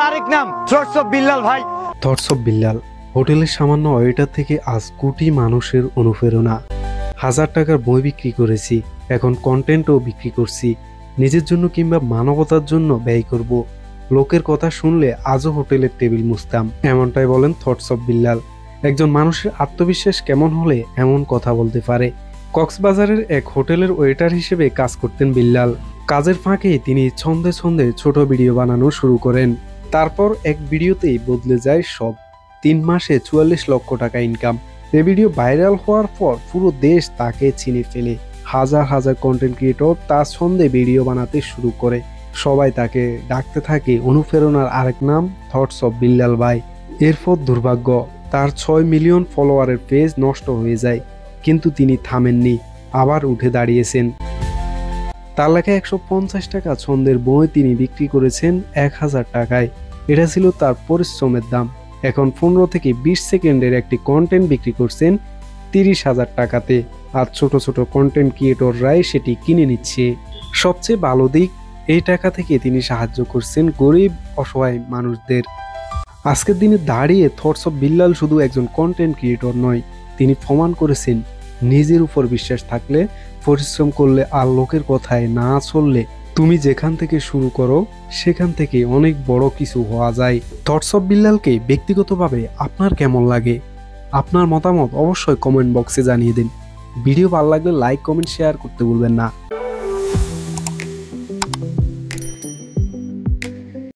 আরেক নাম thoughts of Billal ভাই। থটস অফ বিল্লাল হোটেলের সামান্য ওয়েটার থেকে আজ কোটি মানুষের অনুপ্রেরণা। 1000 টাকার বই বিক্রি করেছি, এখন কন্টেন্টও বিক্রি করছি। নিজের জন্য কিংবা মানবতার জন্য ব্যয় করব। লোকের কথা শুনলে আজও হোটেলের টেবিল মুছতাম, এমনটাই বলেন থটস অফ বিল্লাল। একজন মানুষের আত্মবিশ্বাস কেমন হলে এমন কথা বলতে পারে? কক্সবাজারের এক হোটেলের ওয়েটার হিসেবে কাজ করতেন বিল্লাল। কাজের ফাঁকে তিনি ছন্দে ছন্দে ছোট ভিডিও বানানো শুরু করেন। তারপর এক ভিডিওতেই বদলে যায় সব। 3 মাসে 44 লক্ষ টাকা ইনকাম। এই ভিডিও ভাইরাল হওয়ার পর পুরো দেশ তাকে চিনে ফেলে। হাজার হাজার কন্টেন্ট ক্রিয়েটর তার ছন্দে ভিডিও বানাতে শুরু করে। সবাই তাকে ডাকতে থাকে অনুপ্রেরণার আরেক নাম থটস অফ বিল্লাল ভাই। এরপর দুর্ভাগ্য, তার 6 মিলিয়ন ফলোয়ারের পেজ নষ্ট হয়ে যায়, কিন্তু তিনি থামেননি, আবার উঠে দাঁড়িয়েছেন। তার লেখা 150 টাকা ছন্দের বই তিনি বিক্রি করেছেন 1000 টাকায়। এটা ছিল তার পরিশ্রমের দাম। এখন 15 থেকে 20 সেকেন্ডের একটি কন্টেন্ট বিক্রি করছেন 30,000 টাকাতে, আর ছোট ছোট কন্টেন্ট ক্রিয়েটররাই সেটি কিনে নিচ্ছে। সবচেয়ে ভালো দিক, এই টাকা থেকে তিনি সাহায্য করছেন গরিব অসহায় মানুষদের। আজকের দিনে দাঁড়িয়ে থটস অফ বিল্লাল শুধু একজন কন্টেন্ট ক্রিয়েটর নয়, তিনি প্রমাণ করেছেন নিজের উপর বিশ্বাস থাকলে, পরিশ্রম করলে আর লোকের কথায় না চললে তুমি যেখান থেকে শুরু করো সেখান থেকে অনেক বড় কিছু হওয়া যায়। থটস অফ বিল্লালকে ব্যক্তিগতভাবে আপনার কেমন লাগে? আপনার মতামত অবশ্যই কমেন্ট বক্সে জানিয়ে দিন। ভিডিও ভালো লাগলে লাইক, কমেন্ট, শেয়ার করতে ভুলবেন না।